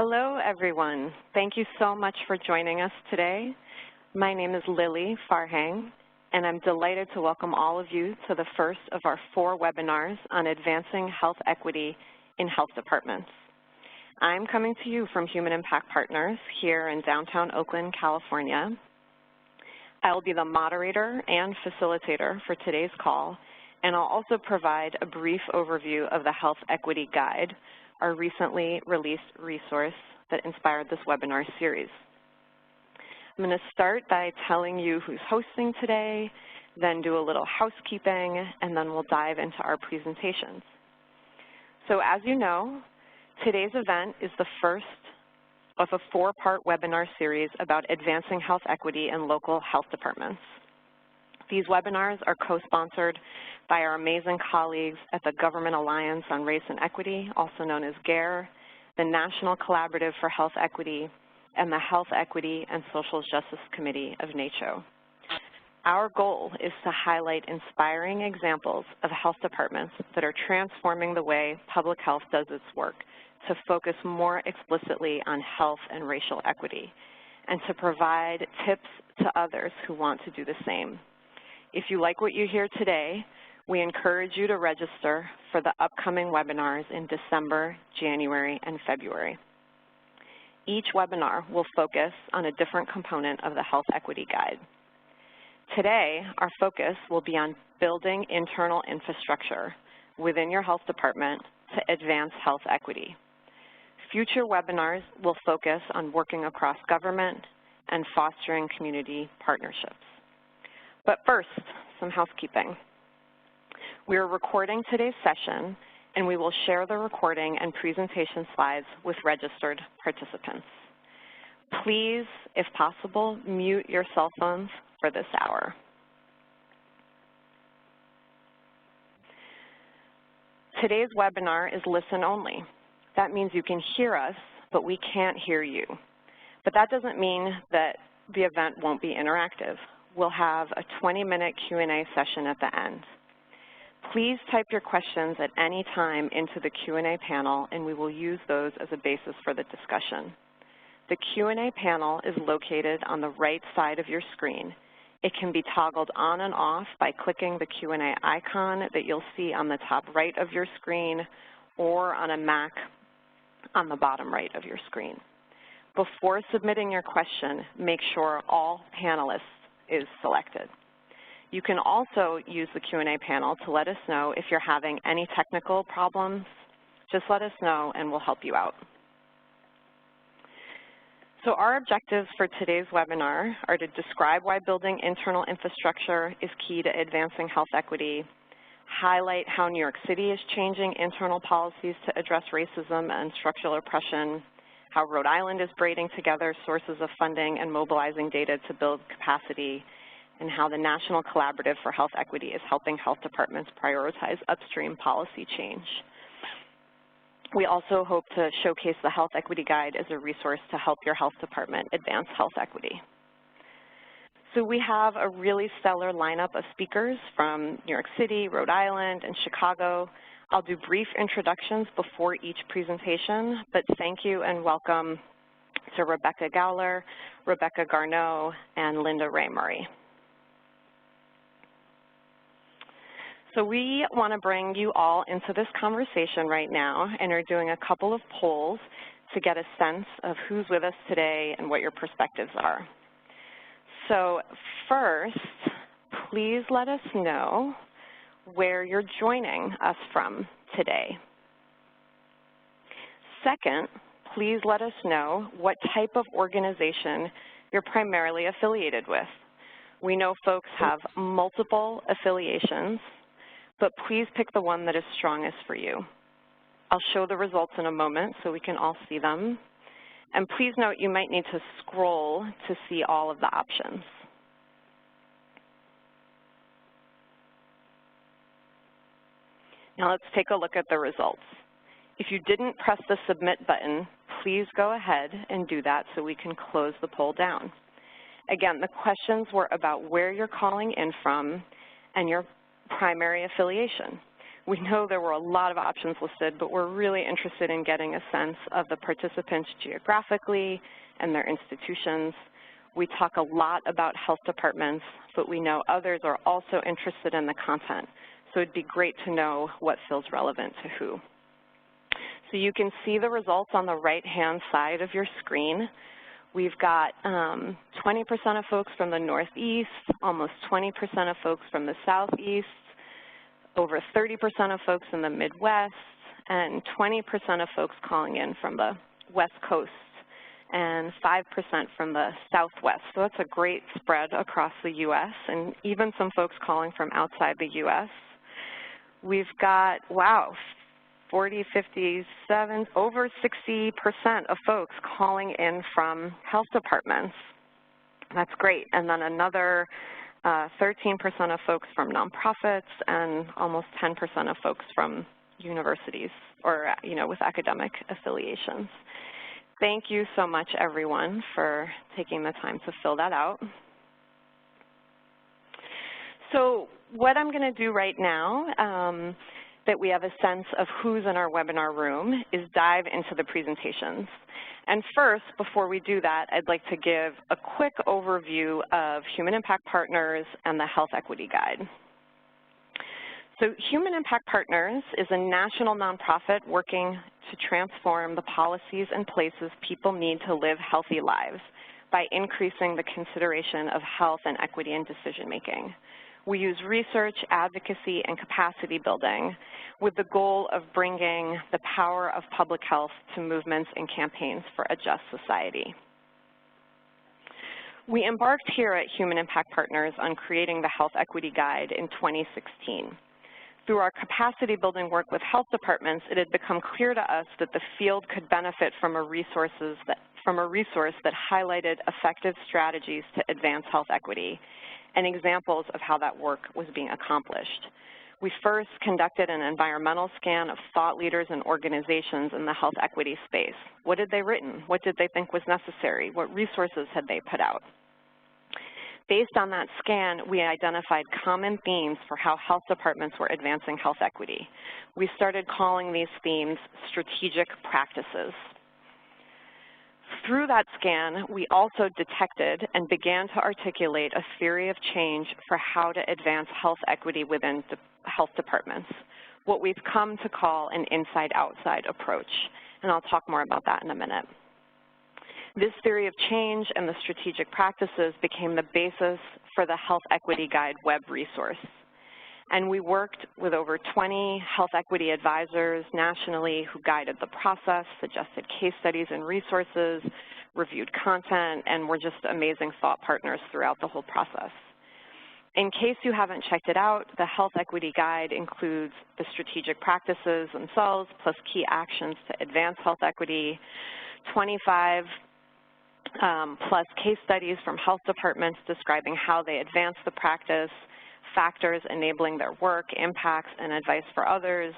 Hello, everyone. Thank you so much for joining us today. My name is Lily Farhang, and I'm delighted to welcome all of you to the first of our 4 webinars on advancing health equity in health departments. I'm coming to you from Human Impact Partners here in downtown Oakland, California. I will be the moderator and facilitator for today's call, and I'll also provide a brief overview of the Health Equity Guide, our recently released resource that inspired this webinar series. I'm going to start by telling you who's hosting today, then do a little housekeeping, and then we'll dive into our presentations. So as you know, today's event is the first of a 4-part webinar series about advancing health equity in local health departments. These webinars are co-sponsored by our amazing colleagues at the Government Alliance on Race and Equity, also known as GARE, the National Collaborative for Health Equity, and the Health Equity and Social Justice Committee of NCHE. Our goal is to highlight inspiring examples of health departments that are transforming the way public health does its work to focus more explicitly on health and racial equity, and to provide tips to others who want to do the same. If you like what you hear today, we encourage you to register for the upcoming webinars in December, January, and February. Each webinar will focus on a different component of the Health Equity Guide. Today, our focus will be on building internal infrastructure within your health department to advance health equity. Future webinars will focus on working across government and fostering community partnerships. But first, some housekeeping. We are recording today's session, and we will share the recording and presentation slides with registered participants. Please, if possible, mute your cell phones for this hour. Today's webinar is listen only. That means you can hear us, but we can't hear you. But that doesn't mean that the event won't be interactive. We'll have a 20-minute Q&A session at the end. Please type your questions at any time into the Q&A panel, and we will use those as a basis for the discussion. The Q&A panel is located on the right side of your screen. It can be toggled on and off by clicking the Q&A icon that you'll see on the top right of your screen or on a Mac on the bottom right of your screen. Before submitting your question, make sure all panelists is selected. You can also use the Q&A panel to let us know if you're having any technical problems. Just let us know and we'll help you out. So our objectives for today's webinar are to describe why building internal infrastructure is key to advancing health equity, highlight how New York City is changing internal policies to address racism and structural oppression, how Rhode Island is braiding together sources of funding and mobilizing data to build capacity, and how the National Collaborative for Health Equity is helping health departments prioritize upstream policy change. We also hope to showcase the Health Equity Guide as a resource to help your health department advance health equity. So we have a really stellar lineup of speakers from New York City, Rhode Island, and Chicago. I'll do brief introductions before each presentation, but thank you and welcome to Rebecca Gowler, Deborah Garneau, and Linda Ray Murray. So we want to bring you all into this conversation right now and are doing a couple of polls to get a sense of who's with us today and what your perspectives are. So first, please let us know where you're joining us from today. Second, please let us know what type of organization you're primarily affiliated with. We know folks have multiple affiliations, but please pick the one that is strongest for you. I'll show the results in a moment so we can all see them. And please note you might need to scroll to see all of the options. Now let's take a look at the results. If you didn't press the submit button, please go ahead and do that so we can close the poll down. Again, the questions were about where you're calling in from and your primary affiliation. We know there were a lot of options listed, but we're really interested in getting a sense of the participants geographically and their institutions. We talk a lot about health departments, but we know others are also interested in the content, so it'd be great to know what feels relevant to who. So you can see the results on the right-hand side of your screen. We've got 20% of folks from the Northeast, almost 20% of folks from the Southeast, over 30% of folks in the Midwest, and 20% of folks calling in from the West Coast, and 5% from the Southwest. So that's a great spread across the U.S., and even some folks calling from outside the U.S. We've got, wow, 40, 57, over 60% of folks calling in from health departments. That's great. And then another 13% of folks from nonprofits and almost 10% of folks from universities or, with academic affiliations. Thank you so much, everyone, for taking the time to fill that out. So what I'm going to do right now, that we have a sense of who's in our webinar room, is dive into the presentations. And first, before we do that, I'd like to give a quick overview of Human Impact Partners and the Health Equity Guide. So Human Impact Partners is a national nonprofit working to transform the policies and places people need to live healthy lives by increasing the consideration of health and equity in decision-making. We use research, advocacy, and capacity building with the goal of bringing the power of public health to movements and campaigns for a just society. We embarked here at Human Impact Partners on creating the Health Equity Guide in 2016. Through our capacity building work with health departments, it had become clear to us that the field could benefit from a resource that highlighted effective strategies to advance health equity and examples of how that work was being accomplished. We first conducted an environmental scan of thought leaders and organizations in the health equity space. What had they written? What did they think was necessary? What resources had they put out? Based on that scan, we identified common themes for how health departments were advancing health equity. We started calling these themes strategic practices. Through that scan, we also detected and began to articulate a theory of change for how to advance health equity within health departments, what we've come to call an inside-outside approach, and I'll talk more about that in a minute. This theory of change and the strategic practices became the basis for the Health Equity Guide web resource. And we worked with over 20 health equity advisors nationally who guided the process, suggested case studies and resources, reviewed content, and were just amazing thought partners throughout the whole process. In case you haven't checked it out, the Health Equity Guide includes the strategic practices themselves, plus key actions to advance health equity, 25 plus case studies from health departments describing how they advance the practice, factors enabling their work, impacts, and advice for others,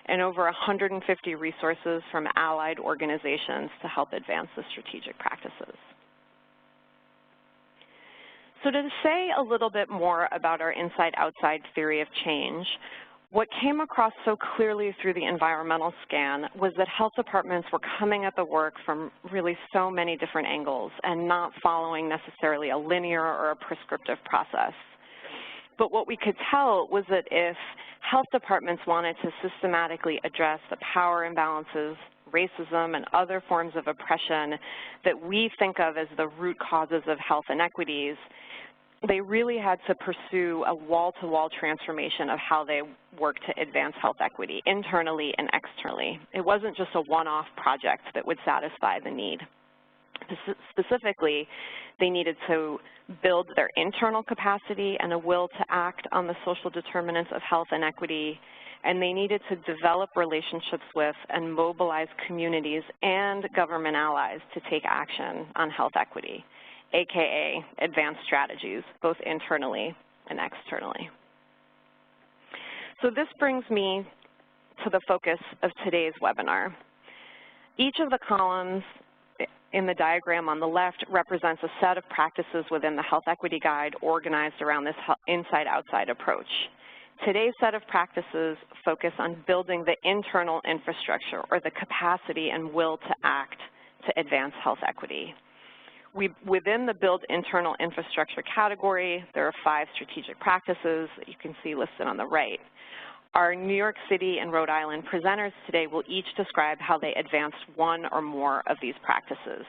and over 150 resources from allied organizations to help advance the strategic practices. So to say a little bit more about our inside-outside theory of change, what came across so clearly through the environmental scan was that health departments were coming at the work from really so many different angles and not following necessarily a linear or a prescriptive process. But what we could tell was that if health departments wanted to systematically address the power imbalances, racism, and other forms of oppression that we think of as the root causes of health inequities, they really had to pursue a wall-to-wall transformation of how they work to advance health equity, internally and externally. It wasn't just a one-off project that would satisfy the need. Specifically, they needed to build their internal capacity and a will to act on the social determinants of health and equity, and they needed to develop relationships with and mobilize communities and government allies to take action on health equity, AKA advanced strategies, both internally and externally. So this brings me to the focus of today's webinar. Each of the columns in the diagram on the left represents a set of practices within the Health Equity Guide organized around this inside-outside approach. Today's set of practices focus on building the internal infrastructure or the capacity and will to act to advance health equity. Within the Build Internal Infrastructure category, there are 5 strategic practices that you can see listed on the right. Our New York City and Rhode Island presenters today will each describe how they advanced one or more of these practices.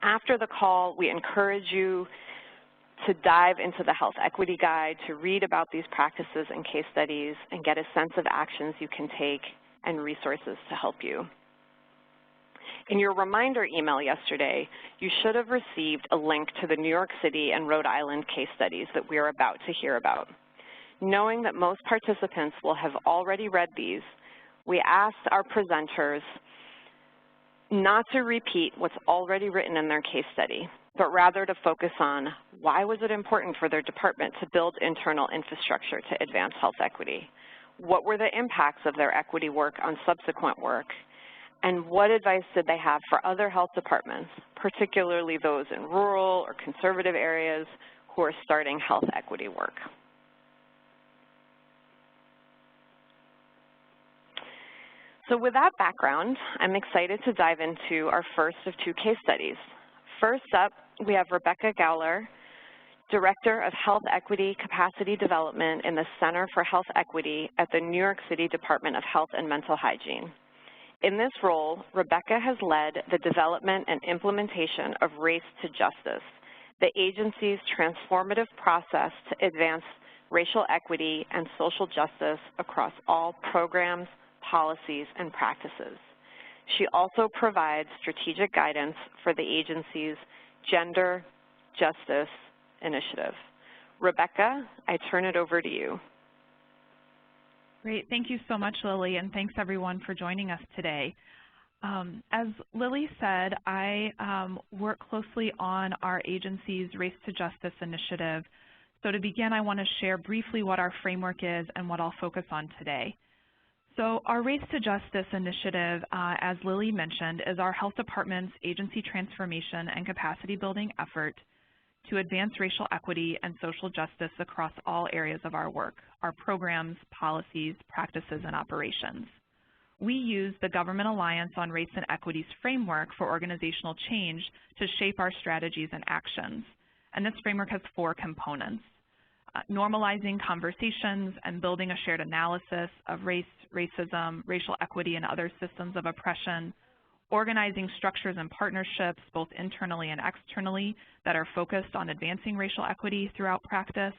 After the call, we encourage you to dive into the Health Equity Guide, to read about these practices and case studies, and get a sense of actions you can take and resources to help you. In your reminder email yesterday, you should have received a link to the New York City and Rhode Island case studies that we are about to hear about. Knowing that most participants will have already read these, we asked our presenters not to repeat what's already written in their case study, but rather to focus on why was it important for their department to build internal infrastructure to advance health equity? What were the impacts of their equity work on subsequent work? And what advice did they have for other health departments, particularly those in rural or conservative areas who are starting health equity work? So with that background, I'm excited to dive into our first of 2 case studies. First up, we have Rebecca Gowler, Director of Health Equity Capacity Development in the Center for Health Equity at the New York City Department of Health and Mental Hygiene. In this role, Rebecca has led the development and implementation of Race to Justice, the agency's transformative process to advance racial equity and social justice across all programs, policies, and practices. She also provides strategic guidance for the agency's Gender Justice Initiative. Rebecca, I turn it over to you. Great. Thank you so much, Lily, and thanks everyone for joining us today. As Lily said, I work closely on our agency's Race to Justice initiative. So to begin, I want to share briefly what our framework is and what I'll focus on today. So our Race to Justice initiative, as Lily mentioned, is our health department's agency transformation and capacity building effort to advance racial equity and social justice across all areas of our work, our programs, policies, practices, and operations. We use the Government Alliance on Race and Equity's framework for organizational change to shape our strategies and actions. And this framework has 4 components: normalizing conversations and building a shared analysis of race, racism, racial equity, and other systems of oppression, organizing structures and partnerships, both internally and externally, that are focused on advancing racial equity throughout practice,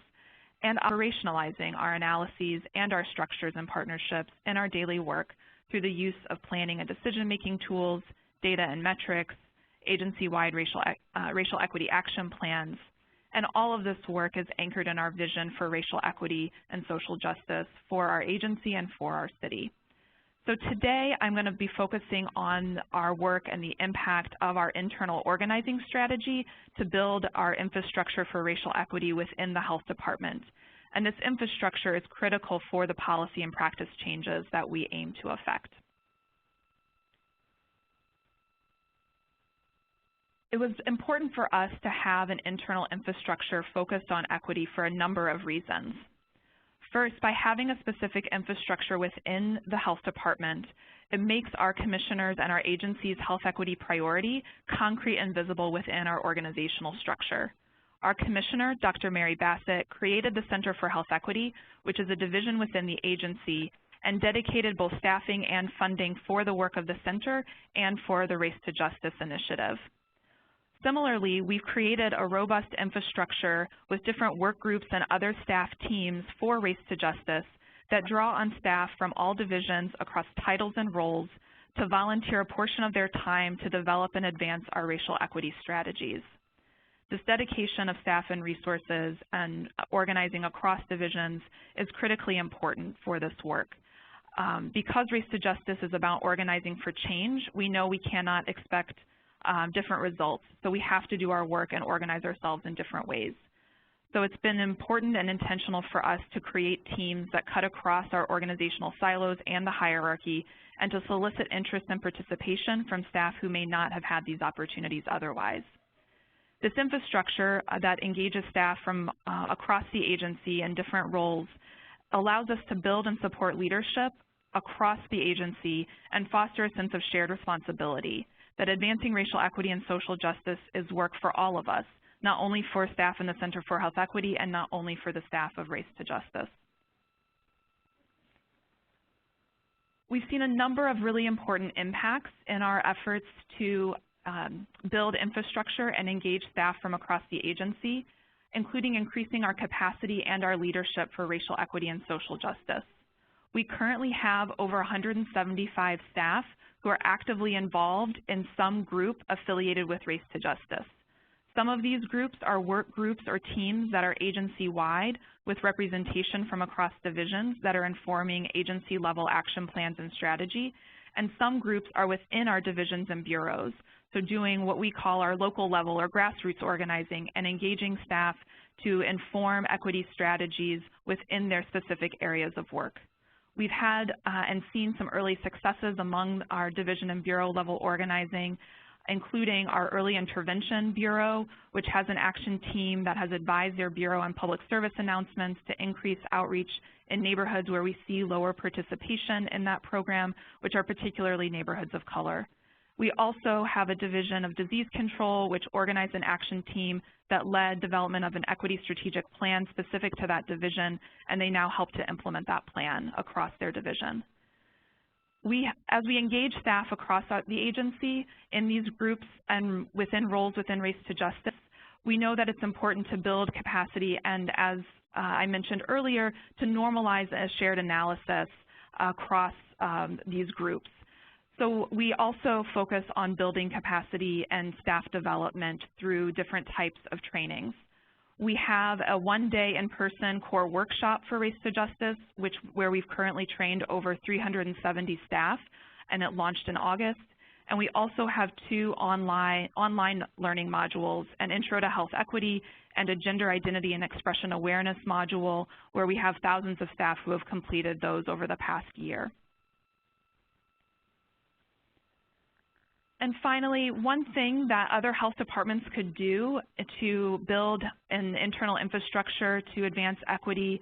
and operationalizing our analyses and our structures and partnerships in our daily work through the use of planning and decision-making tools, data and metrics, agency-wide racial equity action plans, and all of this work is anchored in our vision for racial equity and social justice for our agency and for our city. So today I'm going to be focusing on our work and the impact of our internal organizing strategy to build our infrastructure for racial equity within the health department. And this infrastructure is critical for the policy and practice changes that we aim to affect. It was important for us to have an internal infrastructure focused on equity for a number of reasons. First, by having a specific infrastructure within the health department, it makes our commissioners and our agency's health equity priority concrete and visible within our organizational structure. Our commissioner, Dr. Mary Bassett, created the Center for Health Equity, which is a division within the agency, and dedicated both staffing and funding for the work of the center and for the Race to Justice initiative. Similarly, we've created a robust infrastructure with different work groups and other staff teams for Race to Justice that draw on staff from all divisions across titles and roles to volunteer a portion of their time to develop and advance our racial equity strategies. This dedication of staff and resources and organizing across divisions is critically important for this work. Because Race to Justice is about organizing for change, we know we cannot expect different results. So we have to do our work and organize ourselves in different ways. So it's been important and intentional for us to create teams that cut across our organizational silos and the hierarchy and to solicit interest and participation from staff who may not have had these opportunities otherwise. This infrastructure that engages staff from across the agency in different roles allows us to build and support leadership across the agency and foster a sense of shared responsibility, that advancing racial equity and social justice is work for all of us, not only for staff in the Center for Health Equity and not only for the staff of Race to Justice. We've seen a number of really important impacts in our efforts to build infrastructure and engage staff from across the agency, including increasing our capacity and our leadership for racial equity and social justice. We currently have over 175 staff who are actively involved in some group affiliated with Race to Justice. Some of these groups are work groups or teams that are agency-wide with representation from across divisions that are informing agency-level action plans and strategy, and some groups are within our divisions and bureaus, so doing what we call our local level or grassroots organizing and engaging staff to inform equity strategies within their specific areas of work. We've had and seen some early successes among our division and bureau level organizing, including our Early Intervention Bureau, which has an action team that has advised their bureau on public service announcements to increase outreach in neighborhoods where we see lower participation in that program, which are particularly neighborhoods of color. We also have a division of disease control, which organized an action team that led development of an equity strategic plan specific to that division, and they now help to implement that plan across their division. As we engage staff across the agency in these groups and within roles within Race to Justice, we know that it's important to build capacity and, as I mentioned earlier, to normalize a shared analysis across these groups. So we also focus on building capacity and staff development through different types of trainings. We have a one-day in-person core workshop for Race to Justice, where we've currently trained over 370 staff, and it launched in August. And we also have two online learning modules, an Intro to Health Equity and a Gender Identity and Expression Awareness module, where we have thousands of staff who have completed those over the past year. And finally, one thing that other health departments could do to build an internal infrastructure to advance equity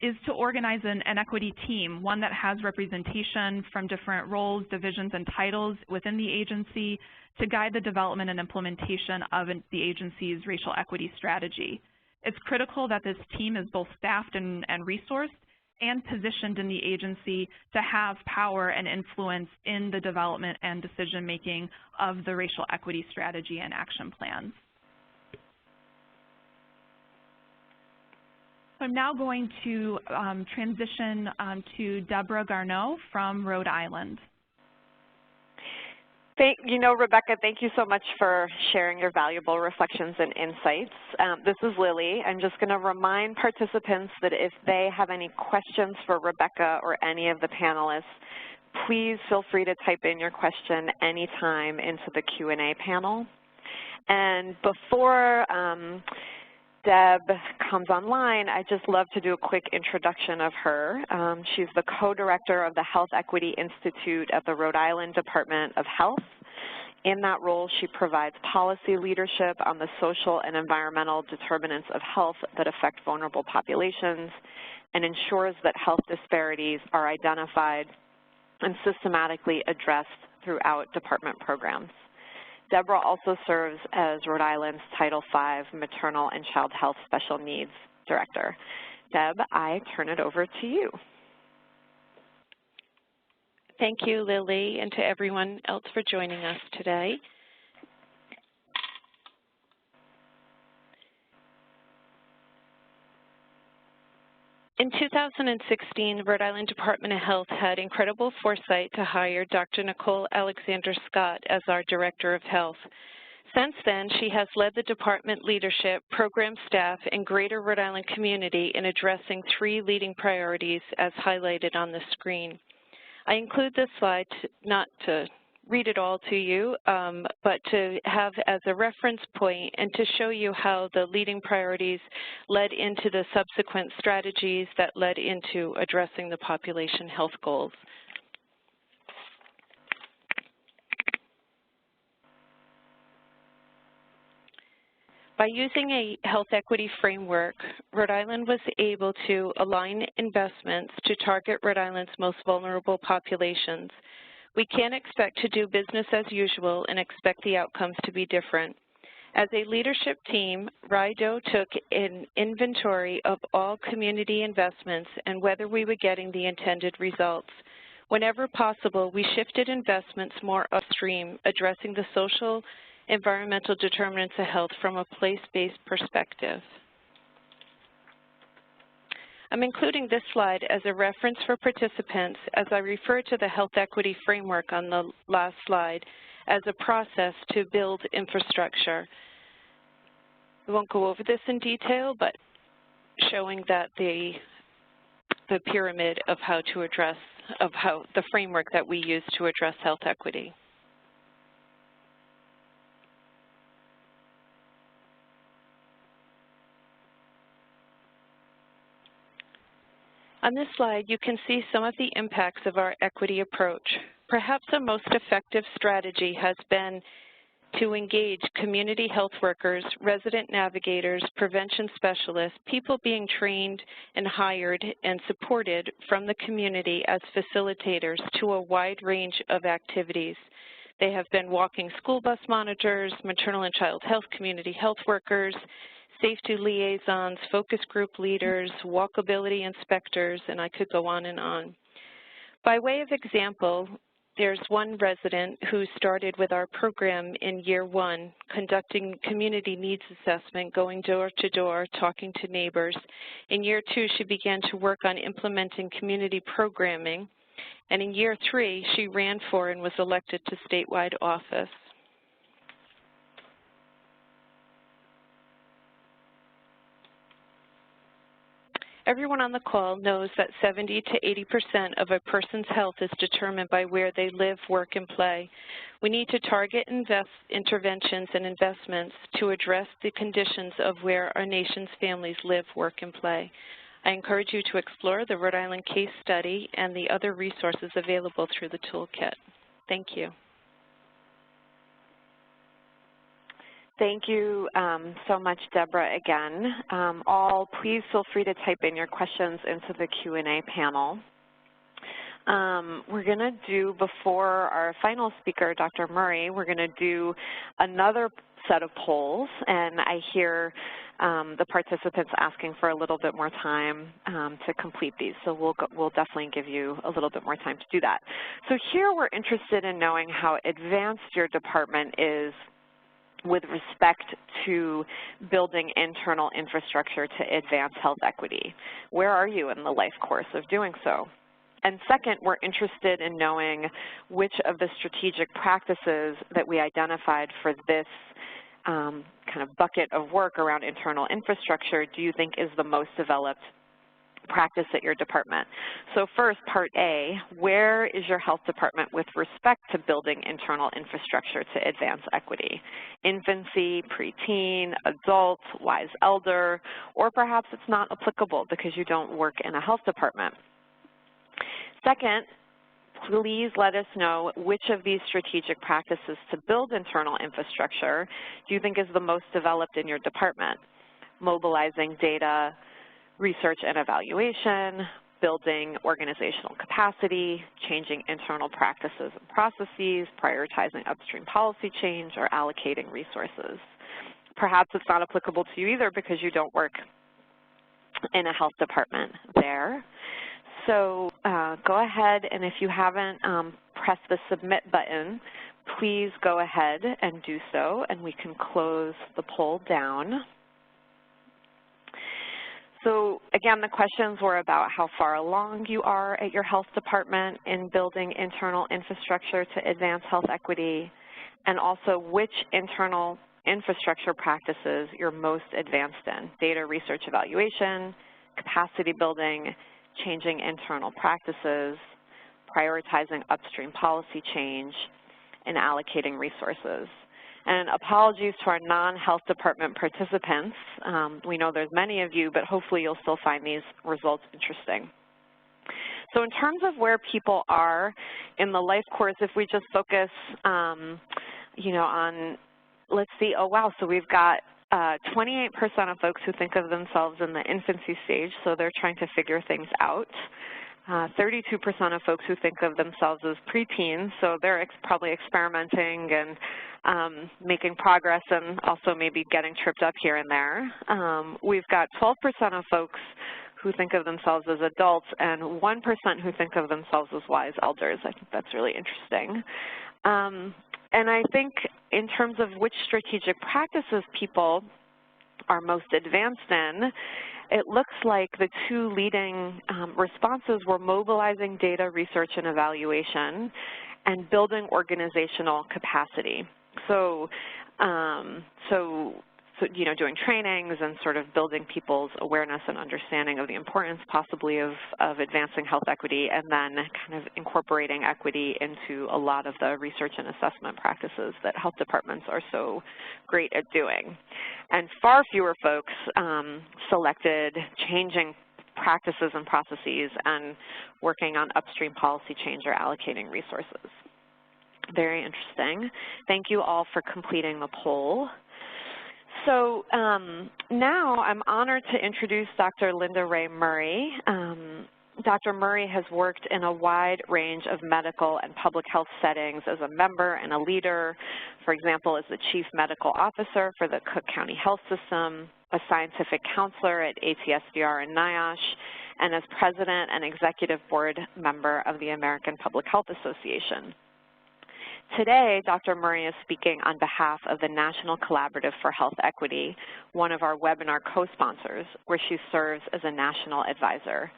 is to organize an equity team, one that has representation from different roles, divisions, and titles within the agency to guide the development and implementation of the agency's racial equity strategy. It's critical that this team is both staffed and resourced and positioned in the agency to have power and influence in the development and decision-making of the racial equity strategy and action plans. So I'm now going to transition to Deborah Garneau from Rhode Island. Rebecca, thank you so much for sharing your valuable reflections and insights. This is Lily. I'm just going to remind participants that if they have any questions for Rebecca or any of the panelists, please feel free to type in your question anytime into the Q&A panel. And before Deb comes online, I'd just love to do a quick introduction of her. She's the co-director of the Health Equity Institute at the Rhode Island Department of Health. In that role, she provides policy leadership on the social and environmental determinants of health that affect vulnerable populations and ensures that health disparities are identified and systematically addressed throughout department programs. Deborah also serves as Rhode Island's Title V Maternal and Child Health Special Needs Director. Deb, I turn it over to you. Thank you, Lily, and to everyone else for joining us today. In 2016, Rhode Island Department of Health had incredible foresight to hire Dr. Nicole Alexander-Scott as our Director of Health. Since then, she has led the department leadership, program staff, and greater Rhode Island community in addressing three leading priorities as highlighted on the screen. I include this slide not to read it all to you, but to have as a reference point and to show you how the leading priorities led into the subsequent strategies that led into addressing the population health goals. By using a health equity framework, Rhode Island was able to align investments to target Rhode Island's most vulnerable populations. We can't expect to do business as usual and expect the outcomes to be different. As a leadership team, RIDO took an inventory of all community investments and whether we were getting the intended results. Whenever possible, we shifted investments more upstream, addressing the social, environmental determinants of health from a place-based perspective. I'm including this slide as a reference for participants as I refer to the health equity framework on the last slide as a process to build infrastructure. We won't go over this in detail, but showing that the pyramid of how to address, the framework that we use to address health equity. On this slide, you can see some of the impacts of our equity approach. Perhaps the most effective strategy has been to engage community health workers, resident navigators, prevention specialists, people being trained and hired and supported from the community as facilitators to a wide range of activities. They have been walking school bus monitors, maternal and child health community health workers, safety liaisons, focus group leaders, walkability inspectors, and I could go on and on. By way of example, there's one resident who started with our program in year 1, conducting community needs assessment, going door to door, talking to neighbors. In year 2, she began to work on implementing community programming. And in year 3, she ran for and was elected to statewide office. Everyone on the call knows that 70 to 80% of a person's health is determined by where they live, work, and play. We need to target interventions and investments to address the conditions of where our nation's families live, work, and play. I encourage you to explore the Rhode Island case study and the other resources available through the Toolkit. Thank you. Thank you so much, Deborah, again. All, please feel free to type in your questions into the Q&A panel. We're going to do, before our final speaker, Dr. Murray, we're going to do another set of polls, and I hear the participants asking for a little bit more time to complete these, so we'll definitely give you a little bit more time to do that. So here we're interested in knowing how advanced your department is with respect to building internal infrastructure to advance health equity. Where are you in the life course of doing so? And second, we're interested in knowing which of the strategic practices that we identified for this kind of bucket of work around internal infrastructure do you think is the most developed practice at your department. So first, part A, where is your health department with respect to building internal infrastructure to advance equity? Infancy, preteen, adult, wise elder, or perhaps it's not applicable because you don't work in a health department. Second, please let us know which of these strategic practices to build internal infrastructure do you think is the most developed in your department? Mobilizing data, research and evaluation, building organizational capacity, changing internal practices and processes, prioritizing upstream policy change, or allocating resources. Perhaps it's not applicable to you either because you don't work in a health department there. So go ahead, and if you haven't pressed the submit button, please go ahead and do so, and we can close the poll down. So again, the questions were about how far along you are at your health department in building internal infrastructure to advance health equity, and also which internal infrastructure practices you're most advanced in: data research evaluation, capacity building, changing internal practices, prioritizing upstream policy change, and allocating resources. And apologies to our non-health department participants. We know there's many of you, but hopefully you'll still find these results interesting. So in terms of where people are in the life course, if we just focus, you know, on, let's see, oh wow, so we've got 28% of folks who think of themselves in the infancy stage, so they're trying to figure things out. 32% of folks who think of themselves as preteens, so they're probably experimenting and making progress and also maybe getting tripped up here and there. We've got 12% of folks who think of themselves as adults and 1% who think of themselves as wise elders. I think that's really interesting. And I think in terms of which strategic practices people are most advanced in, it looks like the two leading responses were mobilizing data, research, and evaluation, and building organizational capacity. So you know, doing trainings and sort of building people's awareness and understanding of the importance possibly of advancing health equity, and then kind of incorporating equity into a lot of the research and assessment practices that health departments are so great at doing. And far fewer folks selected changing practices and processes and working on upstream policy change or allocating resources. Very interesting. Thank you all for completing the poll. So now I'm honored to introduce Dr. Linda Ray Murray. Dr. Murray has worked in a wide range of medical and public health settings as a member and a leader, for example, as the Chief Medical Officer for the Cook County Health System, a scientific counselor at ATSDR and NIOSH, and as President and Executive Board member of the American Public Health Association. Today, Dr. Murray is speaking on behalf of the National Collaborative for Health Equity, one of our webinar co-sponsors, where she serves as a national advisor.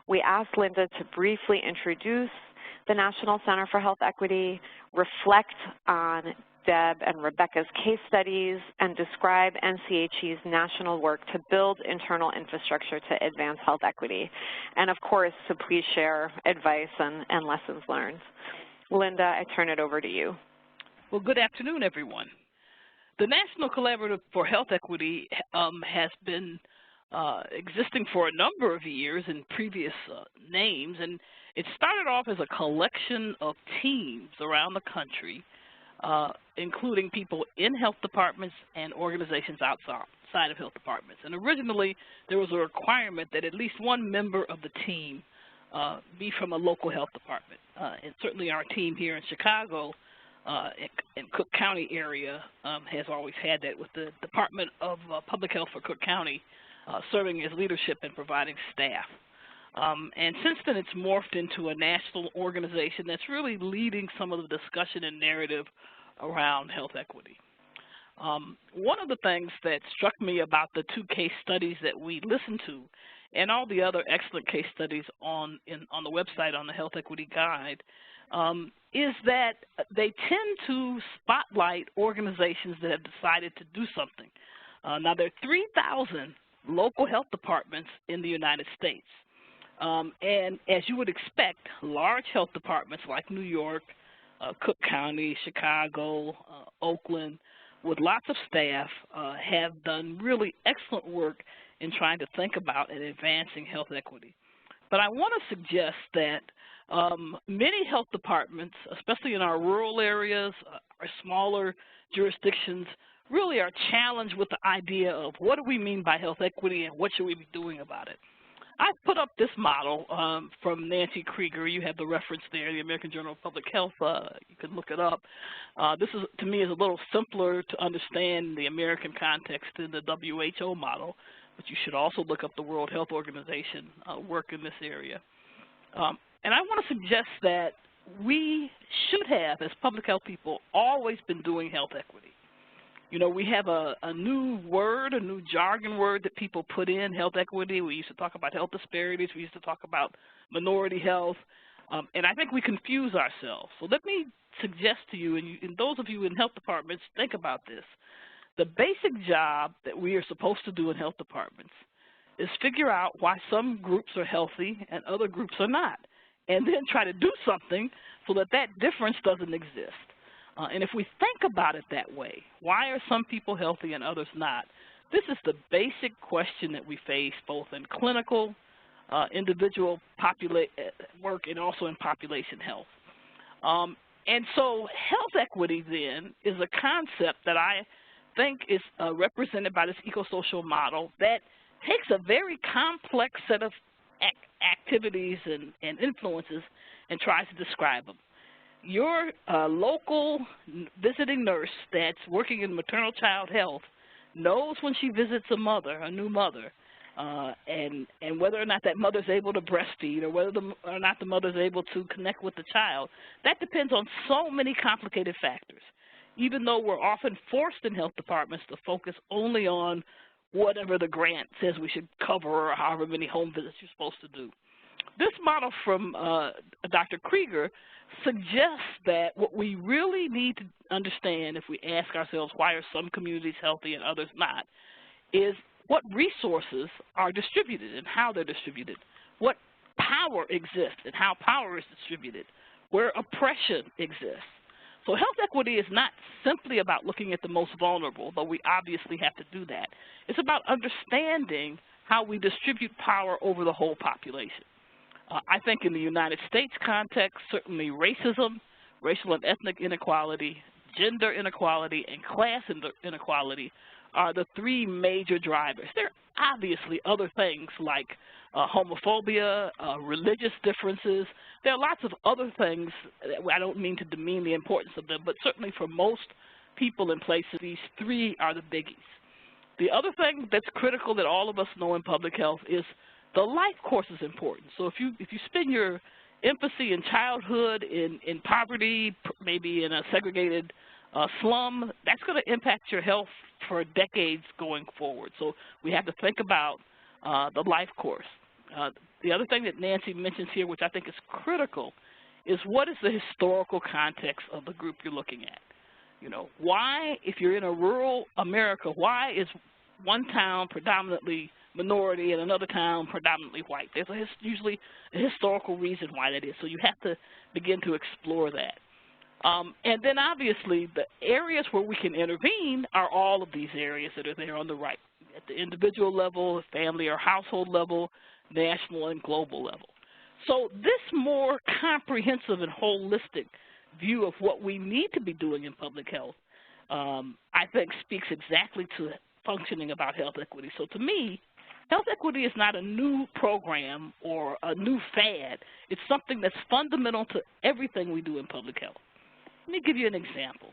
We asked Linda to briefly introduce the National Center for Health Equity, reflect on Deb and Rebecca's case studies, and describe NCHE's national work to build internal infrastructure to advance health equity. And of course, to please share advice and lessons learned. Linda, I turn it over to you. Well, good afternoon, everyone. The National Collaborative for Health Equity has been existing for a number of years in previous names, and it started off as a collection of teams around the country, including people in health departments and organizations outside of health departments. And originally, there was a requirement that at least one member of the team be from a local health department. And certainly our team here in Chicago in Cook County area has always had that, with the Department of Public Health for Cook County serving as leadership and providing staff. And since then, it's morphed into a national organization that's really leading some of the discussion and narrative around health equity. One of the things that struck me about the two case studies that we listened to, and all the other excellent case studies on the website on the Health Equity Guide, is that they tend to spotlight organizations that have decided to do something. Now, there are 3,000 local health departments in the United States. And as you would expect, large health departments like New York, Cook County, Chicago, Oakland, with lots of staff, have done really excellent work in trying to think about and advancing health equity. But I want to suggest that many health departments, especially in our rural areas, our smaller jurisdictions, really are challenged with the idea of what do we mean by health equity and what should we be doing about it. I put up this model from Nancy Krieger. You have the reference there, the American Journal of Public Health. You can look it up. This is, to me, is a little simpler to understand the American context than the WHO model, but you should also look up the World Health Organization work in this area. And I want to suggest that we should have, as public health people, always been doing health equity. You know, we have a new word, a new jargon word that people put in, health equity. We used to talk about health disparities. We used to talk about minority health. And I think we confuse ourselves. So let me suggest to you, and those of you in health departments, think about this. The basic job that we are supposed to do in health departments is figure out why some groups are healthy and other groups are not, and then try to do something so that that difference doesn't exist. And if we think about it that way, why are some people healthy and others not? This is the basic question that we face both in clinical, individual work, and also in population health. And so health equity then is a concept that I think is represented by this eco-social model that takes a very complex set of activities and influences and tries to describe them. Your local visiting nurse that's working in maternal child health knows when she visits a new mother, and whether or not that mother's able to breastfeed or whether or not the mother's able to connect with the child. That depends on so many complicated factors, even though we're often forced in health departments to focus only on whatever the grant says we should cover or however many home visits you're supposed to do. This model from Dr. Krieger suggests that what we really need to understand if we ask ourselves why are some communities healthy and others not is what resources are distributed and how they're distributed, what power exists and how power is distributed, where oppression exists. So health equity is not simply about looking at the most vulnerable, though we obviously have to do that. It's about understanding how we distribute power over the whole population. I think in the United States context, certainly racism, racial and ethnic inequality, gender inequality, and class inequality are the three major drivers. There are obviously other things like homophobia, religious differences. There are lots of other things. I don't mean to demean the importance of them, but certainly for most people and places, these three are the biggies. The other thing that's critical that all of us know in public health is the life course is important. So if you spend your infancy and childhood in poverty, maybe in a segregated slum, that's going to impact your health for decades going forward. So we have to think about the life course. The other thing that Nancy mentions here, which I think is critical, is what is the historical context of the group you're looking at? You know, why, if you're in a rural America, why is one town predominantly minority and another town predominantly white? There's usually a historical reason why that is, so you have to begin to explore that. And then obviously the areas where we can intervene are all of these areas that are there on the right, at the individual level, family or household level, national and global level. So this more comprehensive and holistic view of what we need to be doing in public health, I think speaks exactly to functioning about health equity. So to me, health equity is not a new program or a new fad. It's something that's fundamental to everything we do in public health. Let me give you an example.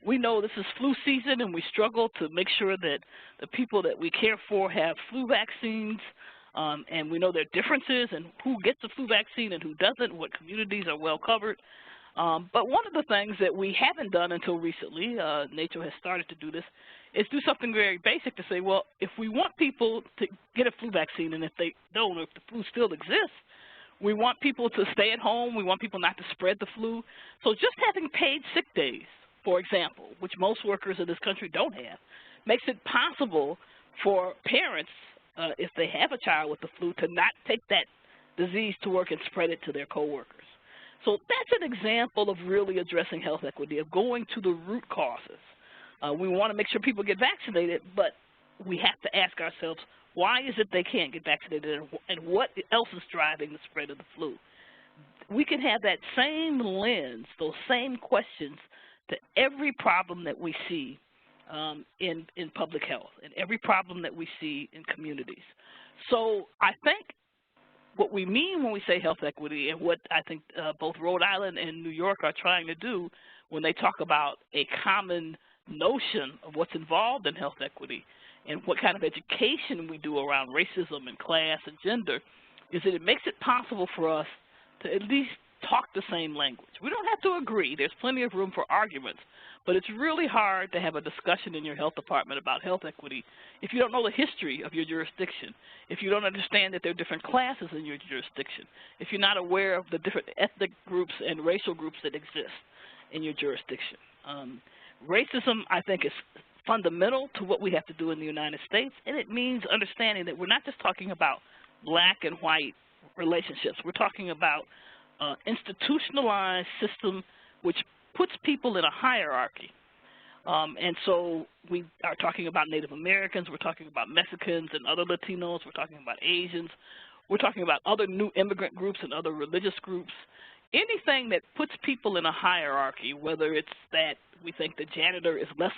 We know this is flu season and we struggle to make sure that the people that we care for have flu vaccines, and we know there are differences in who gets the flu vaccine and who doesn't, what communities are well covered. But one of the things that we haven't done until recently, NCHE has started to do this, is do something very basic to say, well, if we want people to get a flu vaccine and if they don't, or if the flu still exists, we want people to stay at home, we want people not to spread the flu. So just having paid sick days, for example, which most workers in this country don't have, makes it possible for parents, if they have a child with the flu, to not take that disease to work and spread it to their coworkers. So that's an example of really addressing health equity, of going to the root causes. We want to make sure people get vaccinated, but we have to ask ourselves, why is it they can't get vaccinated, and what else is driving the spread of the flu? We can have that same lens, those same questions to every problem that we see in public health and every problem that we see in communities. So I think what we mean when we say health equity, and what I think both Rhode Island and New York are trying to do when they talk about a common notion of what's involved in health equity and what kind of education we do around racism and class and gender, is that it makes it possible for us to at least talk the same language. We don't have to agree. There's plenty of room for arguments, but it's really hard to have a discussion in your health department about health equity if you don't know the history of your jurisdiction, if you don't understand that there are different classes in your jurisdiction, if you're not aware of the different ethnic groups and racial groups that exist in your jurisdiction. Racism, I think, is fundamental to what we have to do in the United States, and it means understanding that we're not just talking about black and white relationships. We're talking about institutionalized system which puts people in a hierarchy. And so we are talking about Native Americans, we're talking about Mexicans and other Latinos, we're talking about Asians, we're talking about other new immigrant groups and other religious groups. Anything that puts people in a hierarchy, whether it's that we think the janitor is less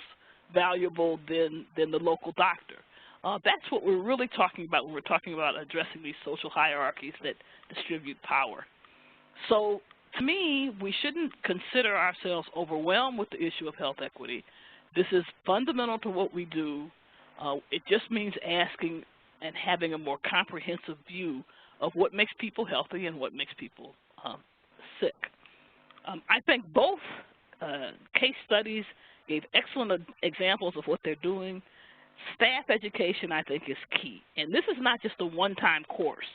valuable than the local doctor. That's what we're really talking about when we're talking about addressing these social hierarchies that distribute power. So to me, we shouldn't consider ourselves overwhelmed with the issue of health equity. This is fundamental to what we do. It just means asking and having a more comprehensive view of what makes people healthy and what makes people sick. I think both case studies gave excellent examples of what they're doing. Staff education, I think, is key. And this is not just a one-time course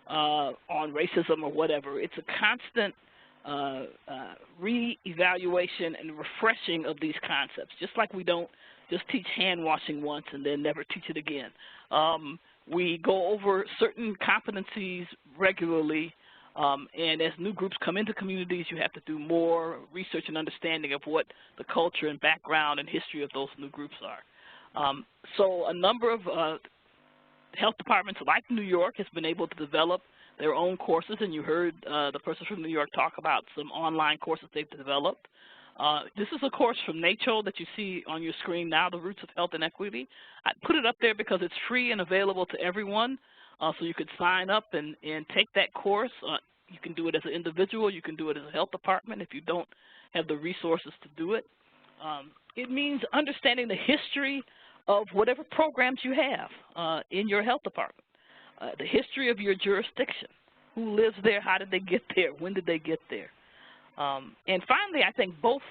on racism or whatever. It's a constant re-evaluation and refreshing of these concepts, just like we don't just teach hand washing once and then never teach it again. We go over certain competencies regularly, and as new groups come into communities, you have to do more research and understanding of what the culture and background and history of those new groups are. So a number of health departments like New York has been able to develop their own courses, and you heard the person from New York talk about some online courses they've developed. This is a course from NCHE that you see on your screen now, The Roots of Health and Equity. I put it up there because it's free and available to everyone, so you could sign up and take that course. You can do it as an individual, you can do it as a health department if you don't have the resources to do it. It means understanding the history of whatever programs you have in your health department, the history of your jurisdiction, who lives there, how did they get there, when did they get there. And finally, I think both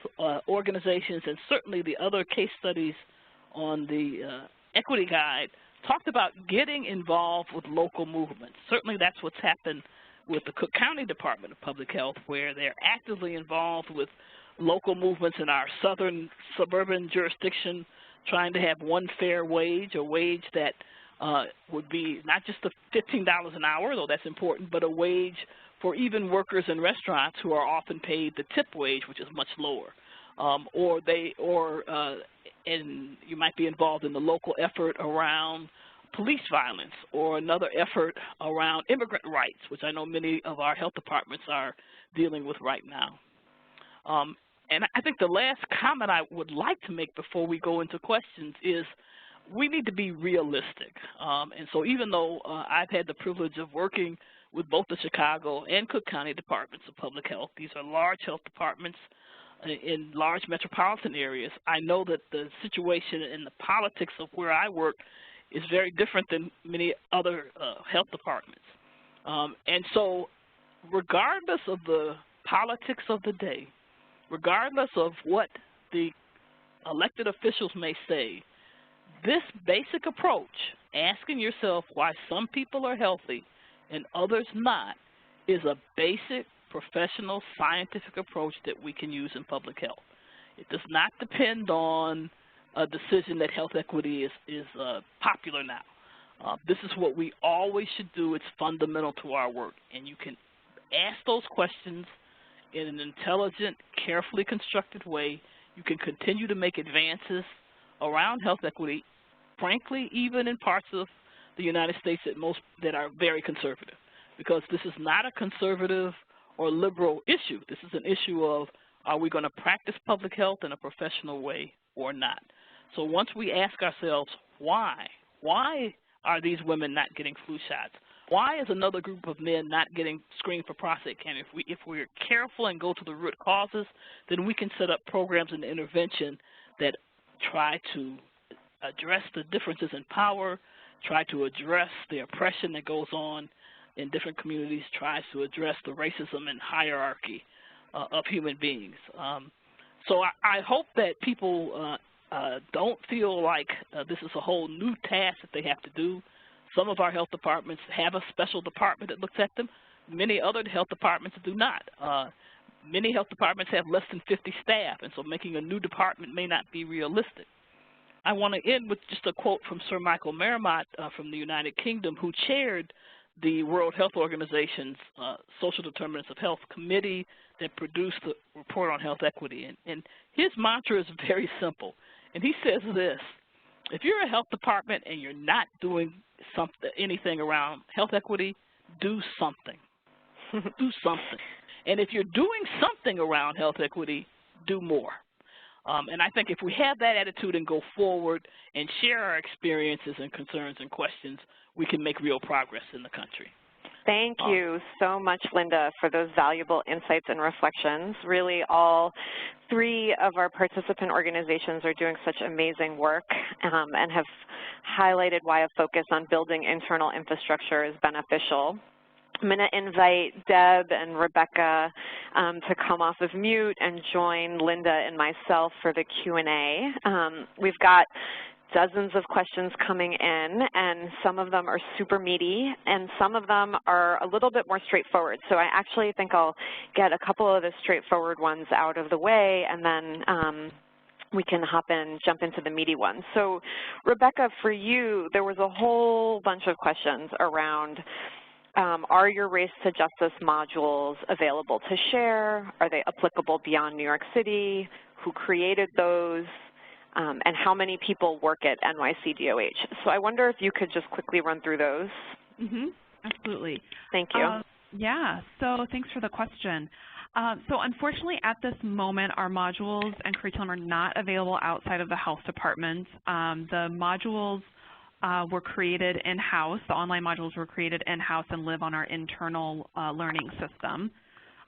organizations and certainly the other case studies on the Equity Guide talked about getting involved with local movements. Certainly that's what's happened with the Cook County Department of Public Health, where they're actively involved with local movements in our southern suburban jurisdiction, trying to have one fair wage, a wage that would be not just the $15 an hour, though that's important, but a wage for even workers in restaurants who are often paid the tip wage, which is much lower. And you might be involved in the local effort around police violence, or another effort around immigrant rights, which I know many of our health departments are dealing with right now. And I think the last comment I would like to make before we go into questions is we need to be realistic. And so even though I've had the privilege of working with both the Chicago and Cook County Departments of Public Health, these are large health departments in large metropolitan areas, I know that the situation and the politics of where I work is very different than many other health departments. And so regardless of the politics of the day, regardless of what the elected officials may say, this basic approach, asking yourself why some people are healthy and others not, is a basic professional scientific approach that we can use in public health. It does not depend on a decision that health equity is popular now. This is what we always should do. It's fundamental to our work. And you can ask those questions in an intelligent, carefully constructed way. You can continue to make advances around health equity, frankly, even in parts of the United States that are very conservative, because this is not a conservative or liberal issue. This is an issue of, are we going to practice public health in a professional way or not? So once we ask ourselves, why are these women not getting flu shots? Why is another group of men not getting screened for prostate cancer? If we're careful and go to the root causes, then we can set up programs and intervention that try to address the differences in power, try to address the oppression that goes on in different communities, tries to address the racism and hierarchy of human beings. So I hope that people don't feel like this is a whole new task that they have to do. Some of our health departments have a special department that looks at them. Many other health departments do not. Many health departments have less than 50 staff, and so making a new department may not be realistic. I want to end with just a quote from Sir Michael Marmot from the United Kingdom, who chaired the World Health Organization's Social Determinants of Health Committee that produced the report on health equity. And his mantra is very simple. And he says this: if you're a health department and you're not doing anything around health equity, do something. Do something. And if you're doing something around health equity, do more. And I think if we have that attitude and go forward and share our experiences and concerns and questions, we can make real progress in the country. Thank you so much, Linda, for those valuable insights and reflections. Really, all three of our participant organizations are doing such amazing work and have highlighted why a focus on building internal infrastructure is beneficial. I'm going to invite Deb and Rebecca to come off of mute and join Linda and myself for the Q&A. We've got dozens of questions coming in, and some of them are super meaty, and some of them are a little bit more straightforward. So I actually think I'll get a couple of the straightforward ones out of the way, and then we can jump into the meaty ones. So Rebecca, for you, there was a whole bunch of questions around are your Race to Justice modules available to share? Are they applicable beyond New York City? Who created those? And how many people work at NYCDOH? So I wonder if you could just quickly run through those. Absolutely. Thank you. Yeah, so thanks for the question. So unfortunately, at this moment, our modules and curriculum are not available outside of the health department. The modules were created in-house. The online modules were created in-house and live on our internal learning system.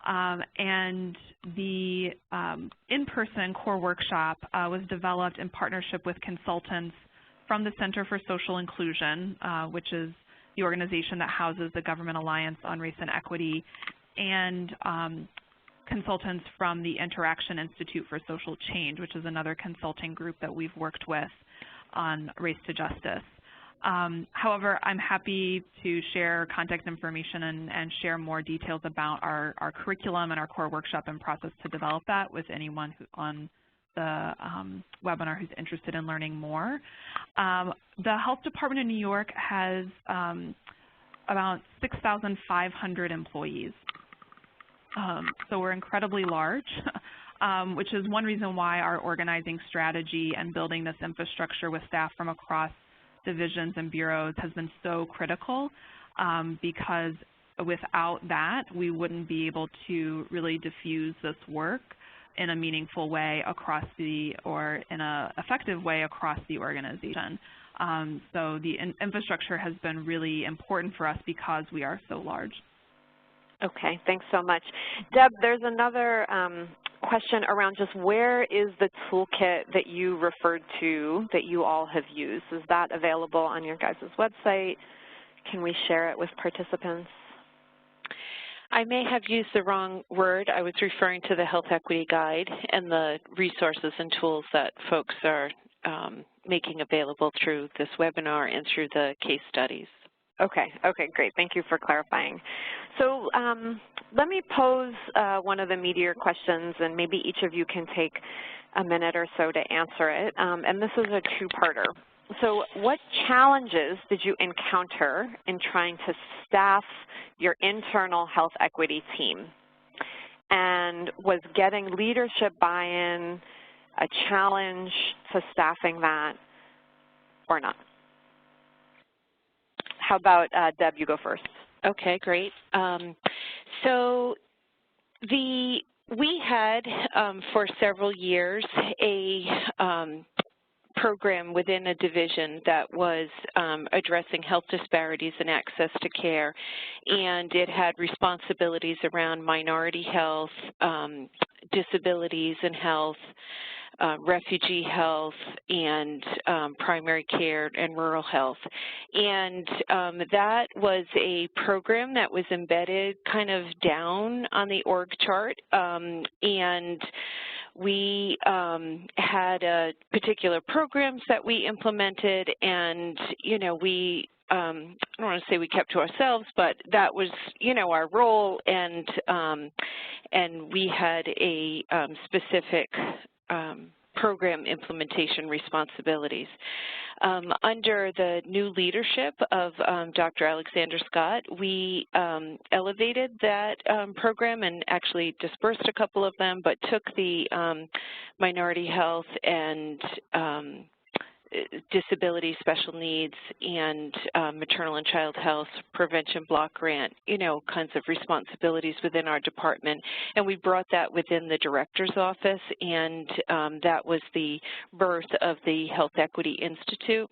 And the in-person core workshop was developed in partnership with consultants from the Center for Social Inclusion, which is the organization that houses the Government Alliance on Race and Equity, and consultants from the Interaction Institute for Social Change, which is another consulting group that we've worked with on Race to Justice. However, I'm happy to share contact information and share more details about our curriculum and our core workshop and process to develop that with anyone on the webinar who's interested in learning more. The Health Department of New York has about 6,500 employees. So we're incredibly large, which is one reason why our organizing strategy and building this infrastructure with staff from across divisions and bureaus has been so critical, because without that, we wouldn't be able to really diffuse this work in a meaningful way across or in an effective way across the organization. So the infrastructure has been really important for us because we are so large. Okay, thanks so much. Deb, there's another question around just where is the toolkit that you referred to that you all have used? Is that available on your guys' website? Can we share it with participants? I may have used the wrong word. I was referring to the Health Equity Guide and the resources and tools that folks are making available through this webinar and through the case studies. Okay, great. Thank you for clarifying. So let me pose one of the meatier questions, and maybe each of you can take a minute or so to answer it. And this is a two-parter. So what challenges did you encounter in trying to staff your internal health equity team? And was getting leadership buy-in a challenge to staffing that or not? How about, Deb, you go first. Okay, great. So we had for several years a program within a division that was addressing health disparities and access to care, and it had responsibilities around minority health, disabilities and health, refugee health, and primary care and rural health. And that was a program that was embedded kind of down on the org chart, and we had particular programs that we implemented, and, you know, we I don't want to say we kept to ourselves, but that was, you know, our role, and we had a specific program implementation responsibilities. Under the new leadership of Dr. Alexander Scott, we elevated that program and actually dispersed a couple of them, but took the minority health and disability, special needs, and maternal and child health, prevention block grant, kinds of responsibilities within our department. And we brought that within the director's office, and that was the birth of the Health Equity Institute.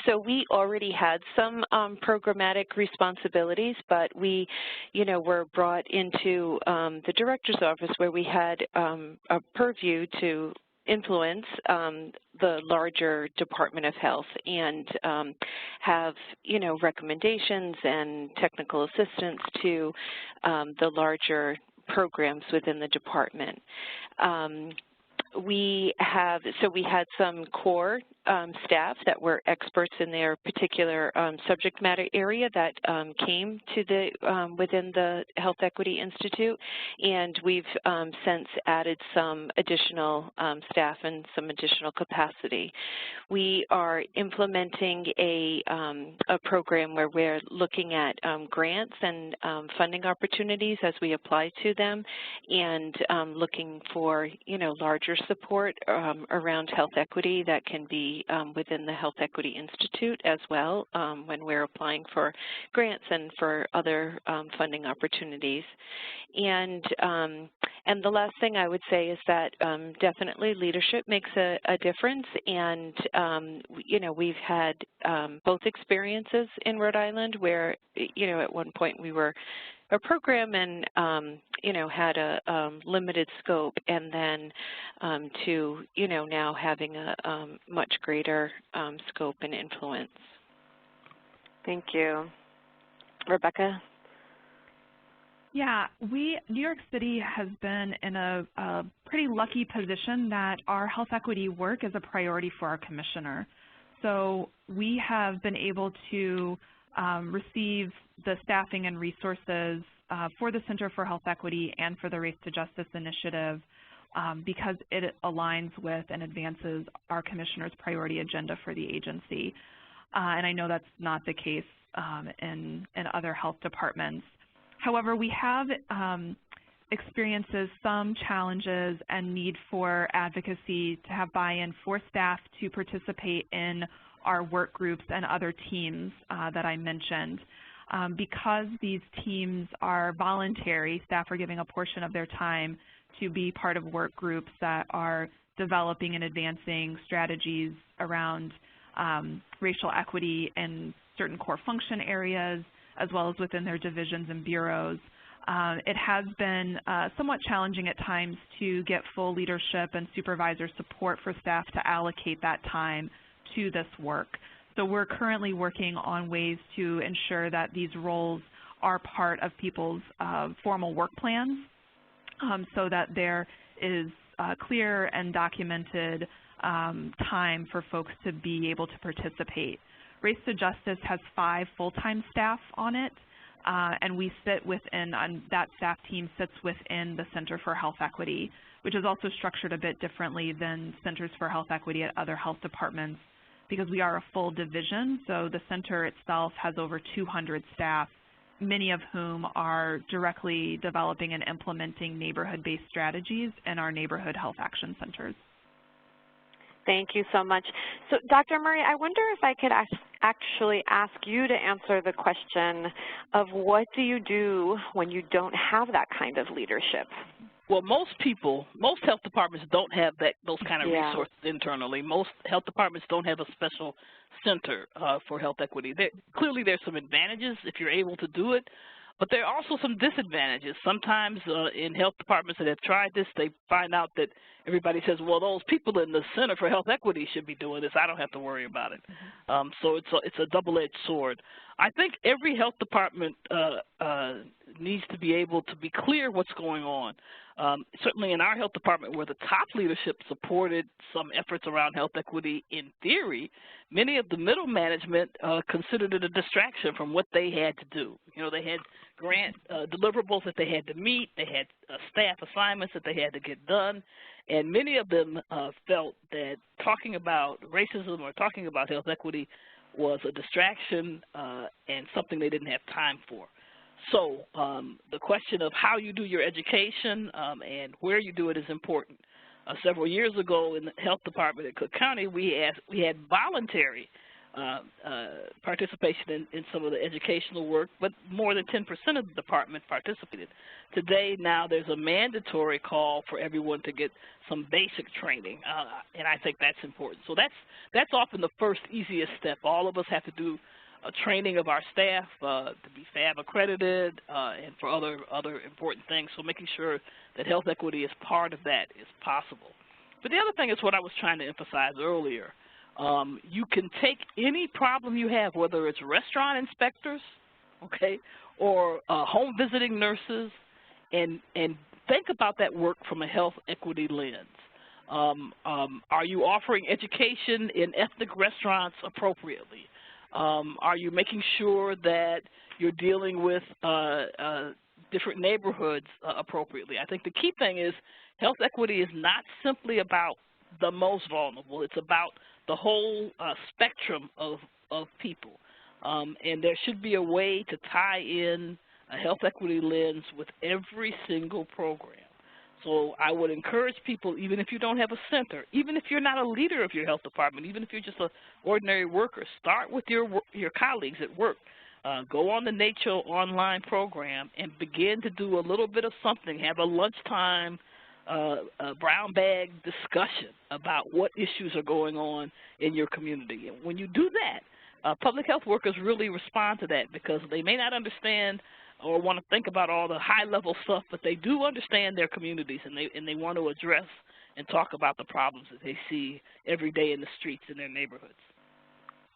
So we already had some programmatic responsibilities, but we, were brought into the director's office where we had a purview to influence the larger Department of Health and have, recommendations and technical assistance to the larger programs within the department. We had some core staff that were experts in their particular subject matter area that came to within the Health Equity Institute, and we've since added some additional staff and some additional capacity. We are implementing a program where we're looking at grants and funding opportunities as we apply to them, and looking for larger support around health equity that can be within the Health Equity Institute as well when we're applying for grants and for other funding opportunities. And the last thing I would say is that definitely leadership makes a difference, and we've had both experiences in Rhode Island where at one point we were a program and had a limited scope, and then to now having a much greater scope and influence. Thank you. Rebecca? Yeah, New York City has been in a pretty lucky position that our health equity work is a priority for our commissioner. So we have been able to receive the staffing and resources for the Center for Health Equity and for the Race to Justice Initiative because it aligns with and advances our commissioner's priority agenda for the agency. And I know that's not the case in other health departments. However, we have experiences some challenges and need for advocacy to have buy-in for staff to participate in our work groups and other teams that I mentioned. Because these teams are voluntary, staff are giving a portion of their time to be part of work groups that are developing and advancing strategies around racial equity in certain core function areas, as well as within their divisions and bureaus. It has been somewhat challenging at times to get full leadership and supervisor support for staff to allocate that time to this work. So we're currently working on ways to ensure that these roles are part of people's formal work plans so that there is clear and documented time for folks to be able to participate. Race to Justice has 5 full-time staff on it, and we sit within, that staff team sits within the Center for Health Equity, which is also structured a bit differently than Centers for Health Equity at other health departments because we are a full division. So the center itself has over 200 staff, many of whom are directly developing and implementing neighborhood-based strategies in our neighborhood health action centers. Thank you so much. So, Dr. Murray, I wonder if I could actually ask you to answer the question of what do you do when you don't have that kind of leadership? Well, most health departments don't have those kind of resources internally. Most health departments don't have a special center for health equity. Clearly, there's some advantages if you're able to do it, but there are also some disadvantages. Sometimes in health departments that have tried this, they find out that everybody says, well, those people in the Center for Health Equity should be doing this. I don't have to worry about it. So it's a double-edged sword. I think every health department needs to be able to be clear what's going on. Certainly in our health department, where the top leadership supported some efforts around health equity in theory, many of the middle management considered it a distraction from what they had to do. They had grant deliverables that they had to meet. They had staff assignments that they had to get done. And many of them felt that talking about racism or talking about health equity was a distraction and something they didn't have time for. So the question of how you do your education and where you do it is important. several years ago in the health department at Cook County, we had voluntary participation in some of the educational work, but more than 10% of the department participated. Today, now there's a mandatory call for everyone to get some basic training, and I think that's important. So that's often the first easiest step. All of us have to do a training of our staff to be FAB accredited and for other important things. So making sure that health equity is part of that is possible. But the other thing is what I was trying to emphasize earlier. You can take any problem you have, whether it's restaurant inspectors, okay, or home visiting nurses, and think about that work from a health equity lens. Are you offering education in ethnic restaurants appropriately? Are you making sure that you're dealing with different neighborhoods appropriately? I think the key thing is health equity is not simply about the most vulnerable. It's about the whole spectrum of people. And there should be a way to tie in a health equity lens with every single program. So I would encourage people, even if you don't have a center, even if you're not a leader of your health department, even if you're just an ordinary worker, start with your colleagues at work. Go on the NCHE online program and begin to do a little bit of something. Have a lunchtime a brown bag discussion about what issues are going on in your community. And when you do that, public health workers really respond to that because they may not understand or want to think about all the high-level stuff, but they do understand their communities, and they want to address and talk about the problems that they see every day in the streets in their neighborhoods.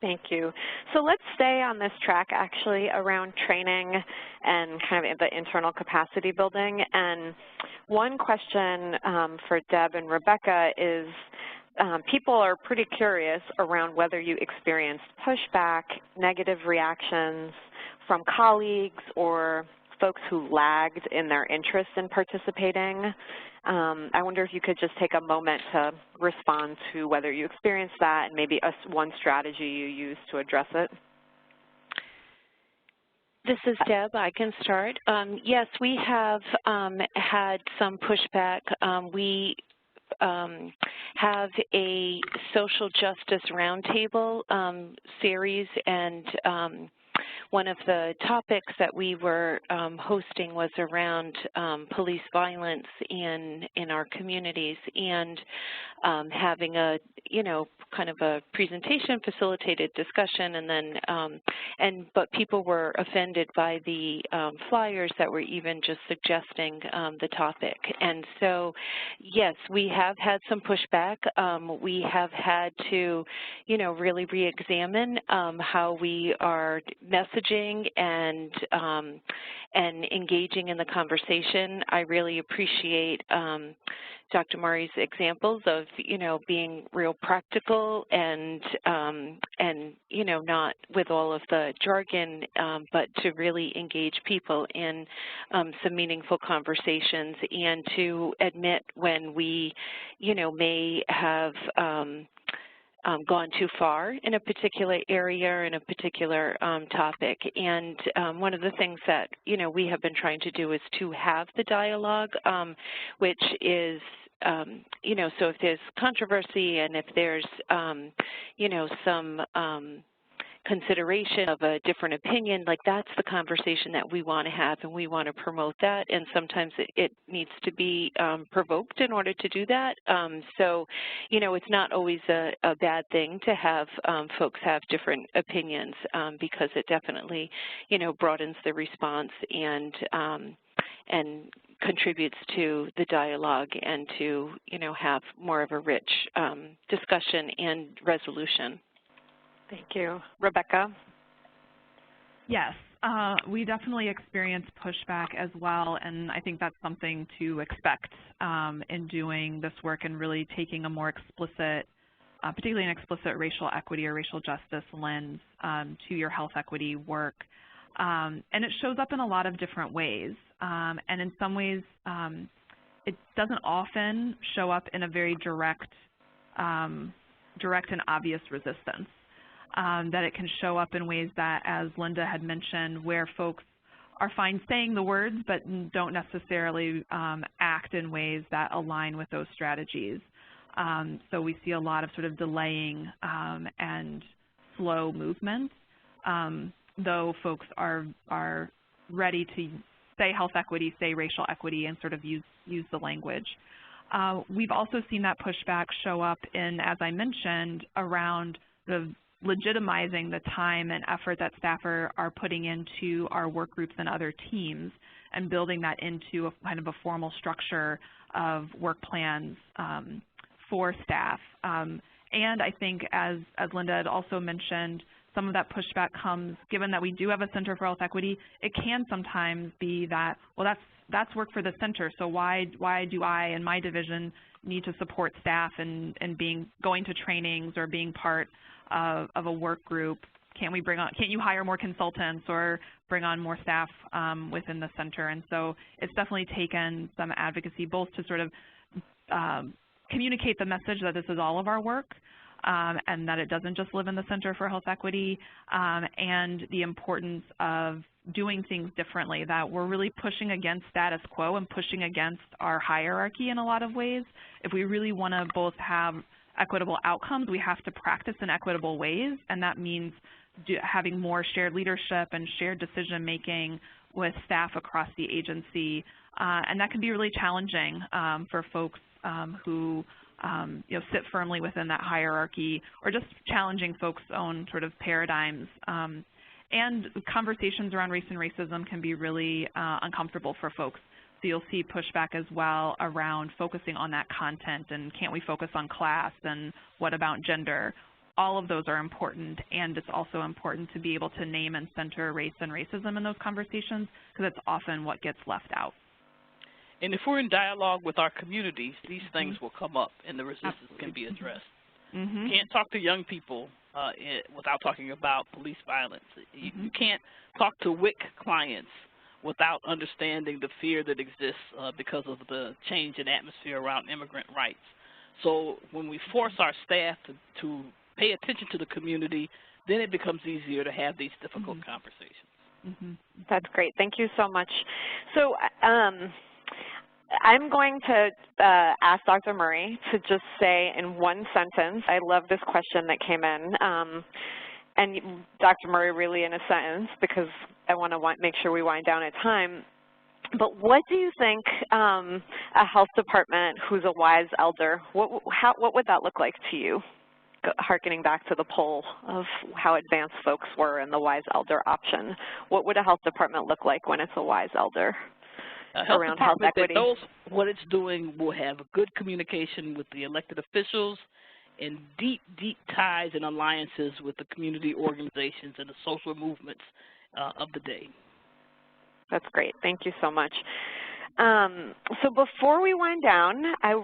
Thank you. So let's stay on this track actually around training and kind of the internal capacity building. And one question for Deb and Rebecca is people are pretty curious around whether you experienced pushback, negative reactions from colleagues or folks who lagged in their interest in participating. I wonder if you could just take a moment to respond to whether you experienced that and maybe one strategy you used to address it. This is Deb. I can start. Yes, we have had some pushback. We have a social justice roundtable series, and one of the topics that we were hosting was around police violence in our communities, and having a, kind of a presentation, facilitated discussion, and then, but people were offended by the flyers that were even just suggesting the topic. And so, yes, we have had some pushback. We have had to, really re-examine how we are messaging and engaging in the conversation. I really appreciate Dr. Murray's examples of, being real practical and not with all of the jargon, but to really engage people in some meaningful conversations, and to admit when we, may have gone too far in a particular area or in a particular topic. And one of the things that, we have been trying to do is to have the dialogue, which is, so if there's controversy and if there's, some consideration of a different opinion, like that's the conversation that we want to have, and we want to promote that. And sometimes it needs to be provoked in order to do that. So, it's not always a bad thing to have folks have different opinions, because it definitely, broadens the response and contributes to the dialogue and to, have more of a rich discussion and resolution. Thank you. Rebecca? Yes, we definitely experience pushback as well, and I think that's something to expect in doing this work and really taking a more explicit, particularly an explicit racial equity or racial justice lens to your health equity work. And it shows up in a lot of different ways. And in some ways, it doesn't often show up in a very direct and obvious resistance. That it can show up in ways that, as Linda had mentioned, where folks are fine saying the words but don't necessarily act in ways that align with those strategies. So we see a lot of sort of delaying and slow movement, though folks are ready to say health equity, say racial equity, and sort of use the language. We've also seen that pushback show up in, as I mentioned, around the legitimizing the time and effort that staff are putting into our work groups and other teams and building that into a kind of a formal structure of work plans for staff. And I think, as Linda had also mentioned, some of that pushback comes, given that we do have a Center for Health Equity, it can sometimes be that, well, that's work for the center, so why do I and my division need to support staff and going to trainings or being part of a work group? Can't you hire more consultants or bring on more staff within the center? And so it's definitely taken some advocacy both to sort of communicate the message that this is all of our work, and that it doesn't just live in the Center for Health Equity, and the importance of doing things differently, that we're really pushing against status quo and pushing against our hierarchy in a lot of ways. If we really want to both have equitable outcomes, we have to practice in equitable ways, and that means having more shared leadership and shared decision-making with staff across the agency, and that can be really challenging for folks who sit firmly within that hierarchy, or just challenging folks' own sort of paradigms. And conversations around race and racism can be really uncomfortable for folks. So you'll see pushback as well around focusing on that content, and can't we focus on class, and what about gender? All of those are important, and it's also important to be able to name and center race and racism in those conversations, because it's often what gets left out. And if we're in dialogue with our communities, these things will come up and the resistance can be addressed. You can't talk to young people without talking about police violence. You can't talk to WIC clients without understanding the fear that exists because of the change in atmosphere around immigrant rights. So when we force our staff to pay attention to the community, then it becomes easier to have these difficult conversations. That's great. Thank you so much. So I'm going to ask Dr. Murray to just say in one sentence, I love this question that came in, and Dr. Murray really in a sentence, because I want to make sure we wind down at time, but what do you think a health department who's a wise elder, what would that look like to you? Harkening back to the poll of how advanced folks were in the wise elder option, what would a health department look like when it's a wise elder? Around health equity. That knows what it's doing will have a good communication with the elected officials and deep, deep ties and alliances with the community organizations and the social movements of the day. That's great. Thank you so much. So before we wind down, I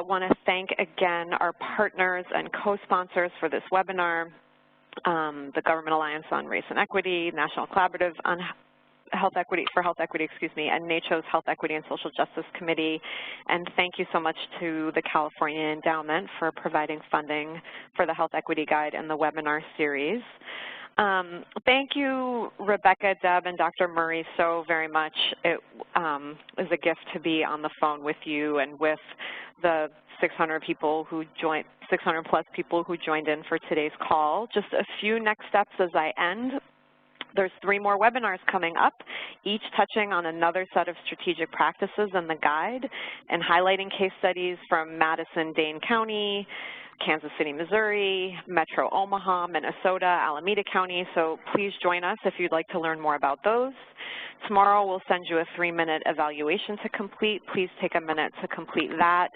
want to thank again our partners and co-sponsors for this webinar, the Government Alliance on Race and Equity, National Collaborative on Health Equity, and NCHE's Health Equity and Social Justice Committee. And thank you so much to the California Endowment for providing funding for the Health Equity Guide and the webinar series. Thank you, Rebecca, Deb, and Dr. Murray so very much. It is a gift to be on the phone with you and with the 600 people who joined, 600 plus people who joined in for today's call. Just a few next steps as I end. There's 3 more webinars coming up, each touching on another set of strategic practices in the guide and highlighting case studies from Madison-Dane County, Kansas City, Missouri, Metro Omaha, Minnesota, Alameda County. So please join us if you'd like to learn more about those. Tomorrow we'll send you a 3-minute evaluation to complete. Please take a minute to complete that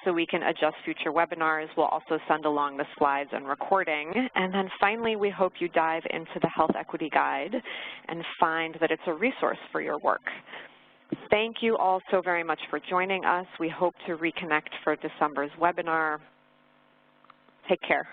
so we can adjust future webinars. We'll also send along the slides and recording. And then finally, we hope you dive into the Health Equity Guide and find that it's a resource for your work. Thank you all so very much for joining us. We hope to reconnect for December's webinar. Take care.